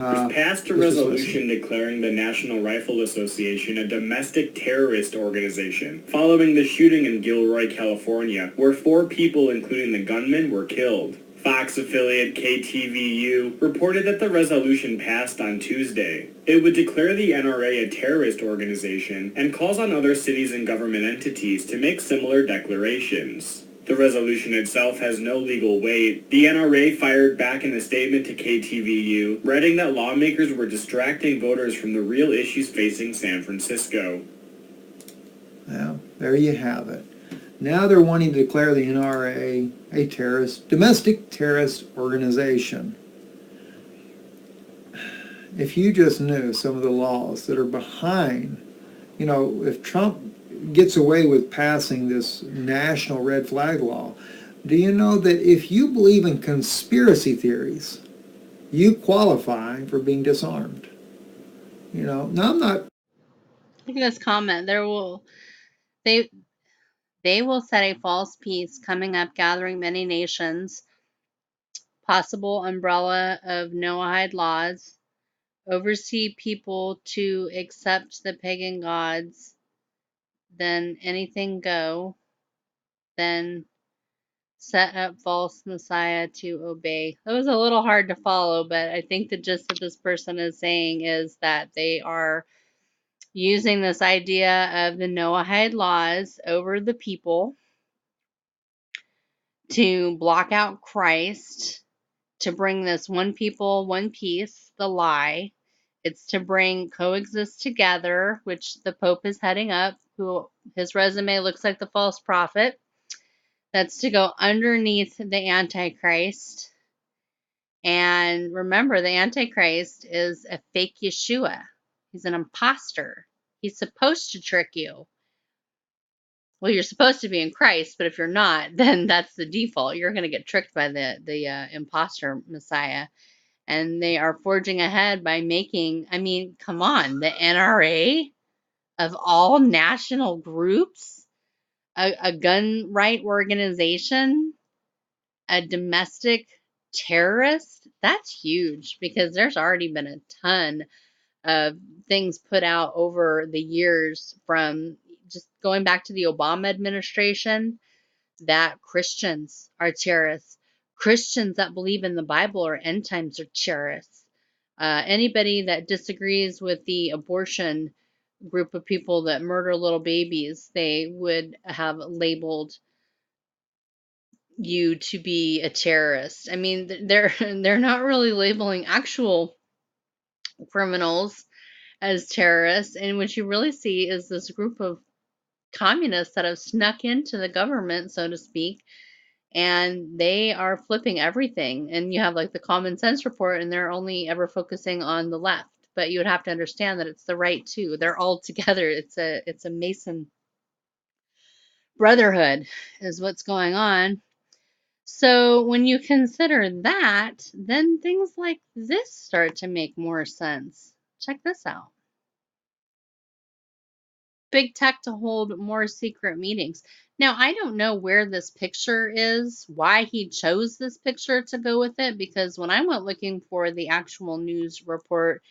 Passed a resolution declaring the National Rifle Association a domestic terrorist organization, following the shooting in Gilroy, California, where 4 people, including the gunman, were killed. Fox affiliate KTVU reported that the resolution passed on Tuesday. It would declare the NRA a terrorist organization and calls on other cities and government entities to make similar declarations. The resolution itself has no legal weight. The NRA fired back in a statement to KTVU, writing that lawmakers were distracting voters from the real issues facing San Francisco. Well, there you have it. Now they're wanting to declare the NRA a domestic terrorist organization. If you just knew some of the laws that are behind, if Trump gets away with passing this national red flag law, do you know that if you believe in conspiracy theories, you qualify for being disarmed? Now I'm not... Look at this comment. They will set a false peace coming up, gathering many nations, possible umbrella of Noahide laws, oversee people to accept the pagan gods, then anything go, then set up false messiah to obey. That was a little hard to follow, but I think the gist of this person is saying is that they are using this idea of the Noahide laws over the people to block out Christ, to bring this one people, one peace, the lie. It's to bring coexist together, which the Pope is heading up, who his resume looks like the false prophet. That's to go underneath the Antichrist. And remember, the Antichrist is a fake Yeshua. He's an imposter. He's supposed to trick you. Well, you're supposed to be in Christ, but if you're not, then that's the default. You're going to get tricked by the imposter Messiah. And they are forging ahead by making, come on, the NRA of all national groups, a gun right organization, a domestic terrorist. That's huge, because there's already been a ton of things put out over the years, from just going back to the Obama administration, that Christians are terrorists. Christians that believe in the Bible or end times are terrorists. Anybody that disagrees with the abortion group of people that murder little babies, they would have labeled you to be a terrorist. They're not really labeling actual criminals as terrorists, and what you really see is this group of communists that have snuck into the government, so to speak, and they are flipping everything. And you have like the Common Sense report, and they're only ever focusing on the left, but you would have to understand that it's the right too. They're all together. It's a Mason brotherhood is what's going on. So when you consider that, then things like this start to make more sense. Check this out. Big tech to hold more secret meetings. Now, I don't know where this picture is, why he chose this picture to go with it, because when I went looking for the actual news report,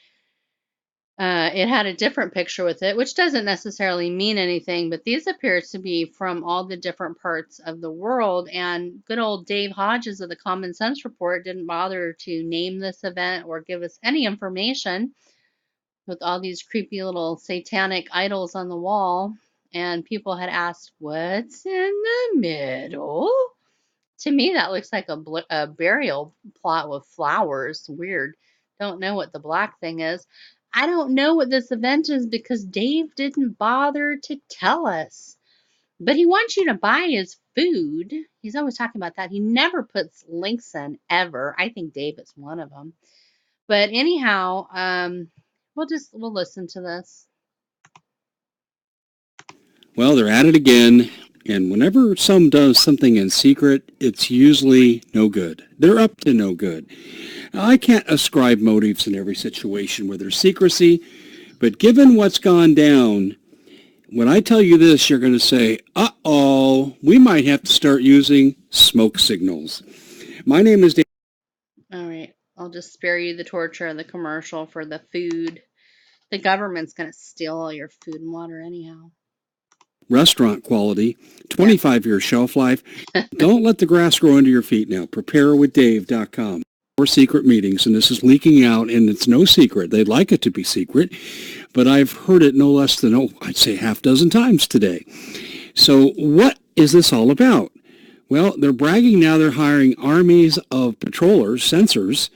it had a different picture with it, which doesn't necessarily mean anything, but these appear to be from all the different parts of the world. And good old Dave Hodges of the Common Sense Report didn't bother to name this event or give us any information, with all these creepy little satanic idols on the wall. And people had asked, what's in the middle? To me, that looks like a burial plot with flowers. Weird. Don't know what the black thing is. I don't know what this event is because Dave didn't bother to tell us. But he wants you to buy his food. He's always talking about that. He never puts links in, ever. I think Dave is one of them. But anyhow, we'll listen to this. Well, they're at it again, and whenever some does something in secret, it's usually no good. They're up to no good. Now, I can't ascribe motives in every situation where there's secrecy, but given what's gone down, when I tell you this, you're going to say, uh-oh, we might have to start using smoke signals. My name is Dave. All right. I'll just spare you the torture of the commercial for the food. The government's going to steal all your food and water anyhow. Restaurant quality, 25-year shelf life. Don't let the grass grow under your feet now. Preparewithdave.com. More secret meetings, and this is leaking out, and it's no secret. They'd like it to be secret, but I've heard it no less than, I'd say half dozen times today. So what is this all about? Well, they're bragging now they're hiring armies of patrollers, censors,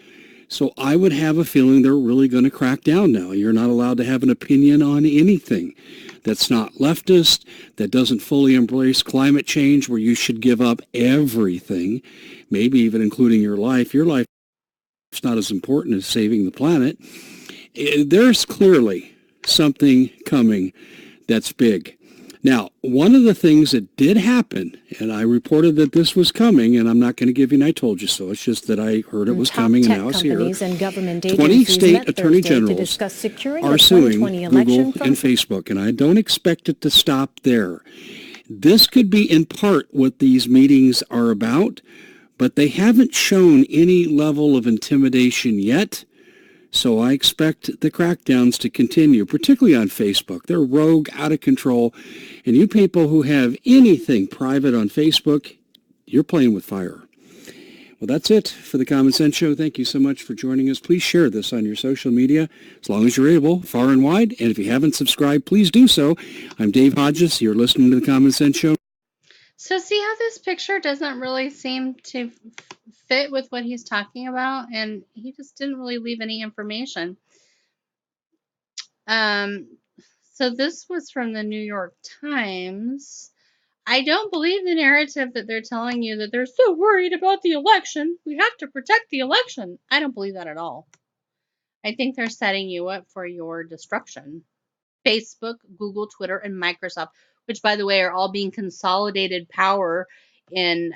so I would have a feeling they're really going to crack down now. You're not allowed to have an opinion on anything that's not leftist, that doesn't fully embrace climate change, where you should give up everything, maybe even including your life. Your life is not as important as saving the planet. There's clearly something coming that's big. Now, one of the things that did happen, and I reported that this was coming, and I'm not going to give you an I told you so, it's just that I heard it was coming and now it's here. And government 20 state attorney generals are suing Google and Facebook, and I don't expect it to stop there. This could be in part what these meetings are about, but they haven't shown any level of intimidation yet. So I expect the crackdowns to continue, particularly on Facebook. They're rogue, out of control. And you people who have anything private on Facebook, you're playing with fire. Well, that's it for the Common Sense Show. Thank you so much for joining us. Please share this on your social media as long as you're able, far and wide. And if you haven't subscribed, please do so. I'm Dave Hodges. You're listening to the Common Sense Show. So see how this picture doesn't really seem to fit with what he's talking about, and he just didn't really leave any information. So this was from the New York Times. I don't believe the narrative that they're telling you that they're so worried about the election. We have to protect the election. I don't believe that at all. I think they're setting you up for your destruction. Facebook, Google, Twitter, and Microsoft, which, by the way, are all being consolidated power in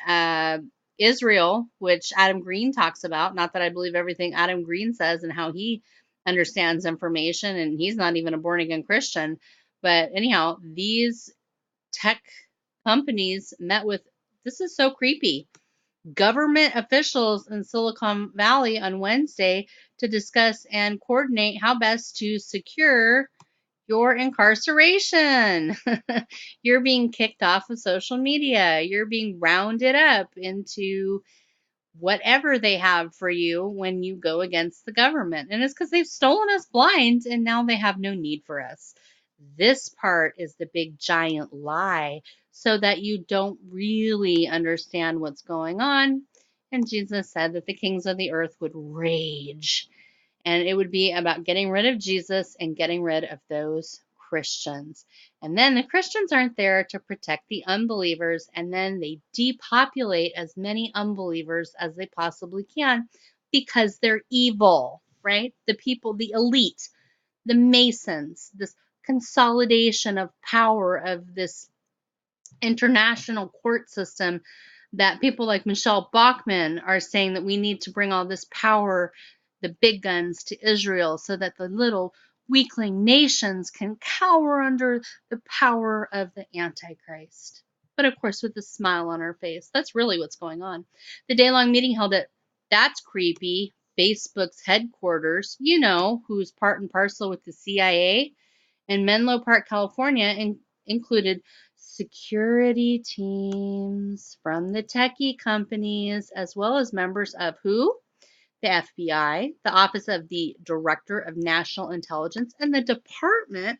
Israel, which Adam Green talks about. Not that I believe everything Adam Green says and how he understands information, and he's not even a born-again Christian. But anyhow, these tech companies met with, this is so creepy, government officials in Silicon Valley on Wednesday to discuss and coordinate how best to secure your incarceration. You're being kicked off of social media. You're being rounded up into whatever they have for you when you go against the government. And it's because they've stolen us blind and now they have no need for us. This part is the big giant lie so that you don't really understand what's going on. And Jesus said that the kings of the earth would rage. And it would be about getting rid of Jesus and getting rid of those Christians. And then the Christians aren't there to protect the unbelievers, and then they depopulate as many unbelievers as they possibly can because they're evil, right? The people, the elite, the Masons, this consolidation of power of this international court system that people like Michele Bachman are saying that we need to bring all this power, the big guns, to Israel so that the little weakling nations can cower under the power of the Antichrist. But of course, with a smile on her face. That's really what's going on. The day-long meeting held at That's Creepy, Facebook's headquarters, you know, who's part and parcel with the CIA, in Menlo Park, California, included security teams from the techie companies, as well as members of who? The FBI, the Office of the Director of National Intelligence, and the Department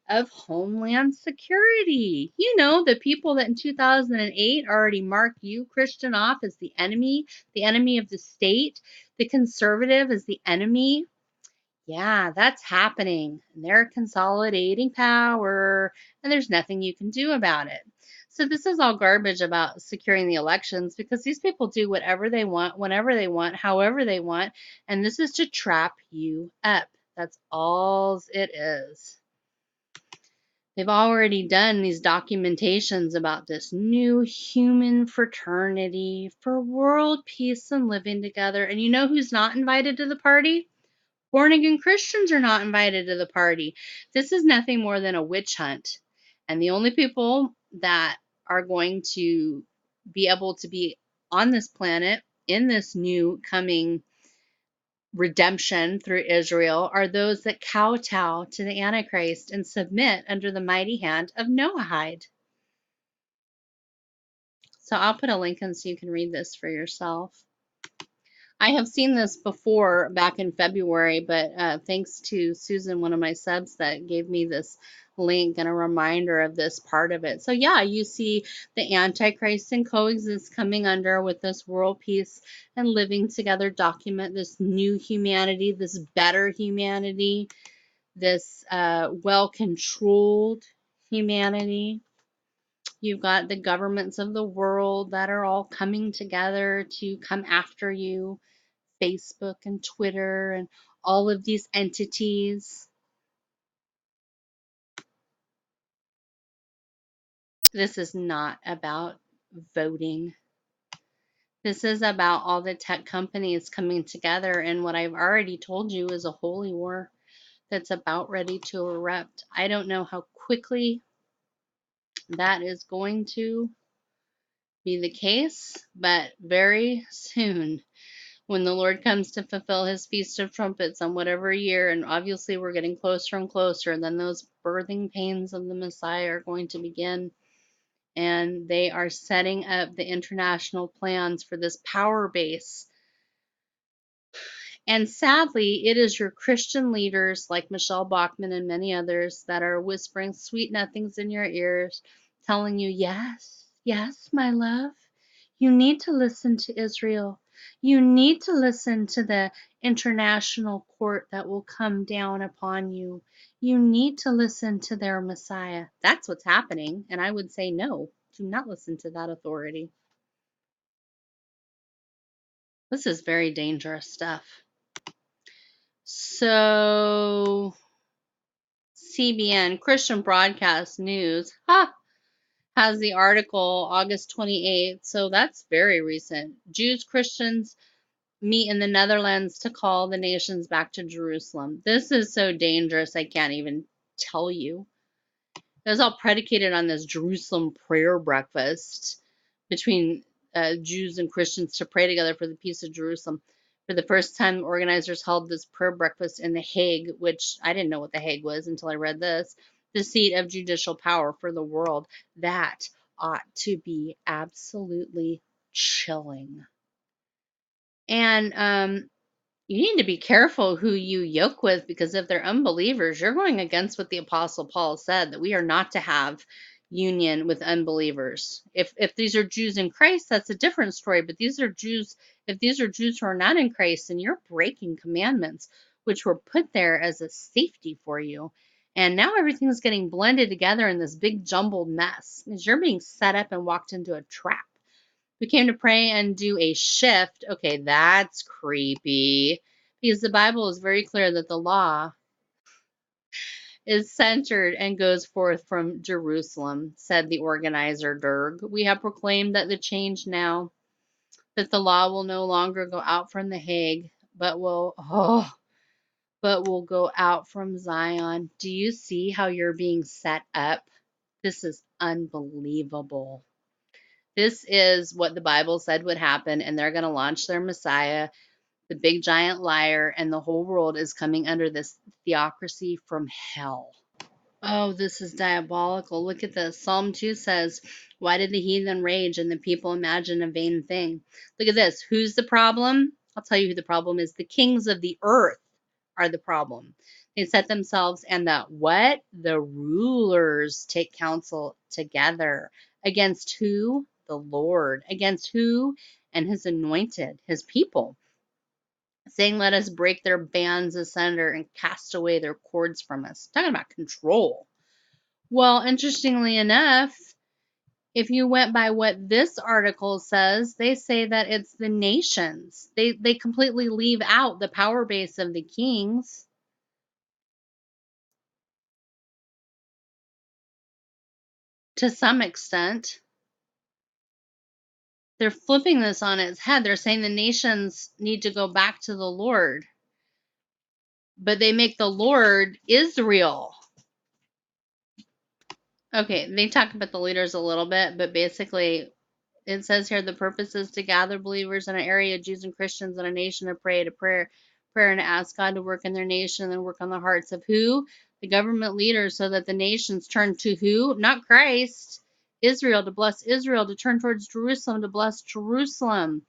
of Homeland Security. You know, the people that in 2008 already marked you, Christian, off as the enemy of the state, the conservative as the enemy. Yeah, that's happening. They're consolidating power, and there's nothing you can do about it. So this is all garbage about securing the elections because these people do whatever they want, whenever they want, however they want, and this is to trap you up. That's all it is. They've already done these documentations about this new human fraternity for world peace and living together. And you know who's not invited to the party? Born-again Christians are not invited to the party. This is nothing more than a witch hunt. And the only people that are going to be able to be on this planet in this new coming redemption through Israel are those that kowtow to the Antichrist and submit under the mighty hand of Noahide. So I'll put a link in so you can read this for yourself. I have seen this before back in February, but thanks to Susan, one of my subs, that gave me this link and a reminder of this part of it. So yeah, you see the Antichrist and coexist coming under with this world peace and living together document, this new humanity, this better humanity, this well-controlled humanity. You've got the governments of the world that are all coming together to come after you. Facebook and Twitter and all of these entities. This is not about voting. This is about all the tech companies coming together, and what I've already told you is a holy war that's about ready to erupt. I don't know how quickly that is going to be the case, but very soon, when the Lord comes to fulfill his Feast of Trumpets on whatever year, and obviously we're getting closer and closer, and then those birthing pains of the Messiah are going to begin. And they are setting up the international plans for this power base. And sadly, it is your Christian leaders like Michele Bachman and many others that are whispering sweet nothings in your ears, telling you, yes, yes, my love, you need to listen to Israel. You need to listen to the international court that will come down upon you. You need to listen to their Messiah. That's what's happening. And I would say, no, do not listen to that authority. This is very dangerous stuff. So, CBN, Christian Broadcast News, has the article August 28th. So that's very recent. Jews, Christians meet in the Netherlands to call the nations back to Jerusalem. This is so dangerous, I can't even tell you. It was all predicated on this Jerusalem prayer breakfast between Jews and Christians to pray together for the peace of Jerusalem. For the first time, organizers held this prayer breakfast in The Hague, which I didn't know what The Hague was until I read this, the seat of judicial power for the world. That ought to be absolutely chilling. And you need to be careful who you yoke with, because if they're unbelievers, you're going against what the Apostle Paul said, that we are not to have union with unbelievers. If these are Jews in Christ, that's a different story. But these are Jews, if these are Jews who are not in Christ, then you're breaking commandments, which were put there as a safety for you. And now everything's getting blended together in this big jumbled mess, because you're being set up and walked into a trap. We came to pray and do a shift. Okay, that's creepy, because the Bible is very clear that the law is centered and goes forth from Jerusalem, said the organizer Derg. We have proclaimed that the change now, that the law will no longer go out from The Hague, but will go out from Zion. Do you see how you're being set up? This is unbelievable. This is what the Bible said would happen, and they're going to launch their Messiah, the big giant liar, and the whole world is coming under this theocracy from hell. Oh, this is diabolical. Look at this. Psalm 2 says, why did the heathen rage and the people imagine a vain thing? Look at this. Who's the problem? I'll tell you who the problem is. The kings of the earth are the problem. They set themselves, and the rulers take counsel together. Against who? The Lord. Against who? And his anointed, his people, saying, let us break their bands asunder and cast away their cords from us. Talking about control. Well, interestingly enough, if you went by what this article says, they say that it's the nations. They completely leave out the power base of the kings. To some extent, they're flipping this on its head. They're saying the nations need to go back to the Lord, but they make the Lord Israel. Okay, they talk about the leaders a little bit, but basically it says here the purpose is to gather believers in an area, Jews and Christians in a nation, to pray prayer and ask God to work in their nation and work on the hearts of who? The government leaders, so that the nations turn to who? Not Christ. Israel, to bless Israel, to turn towards Jerusalem, to bless Jerusalem.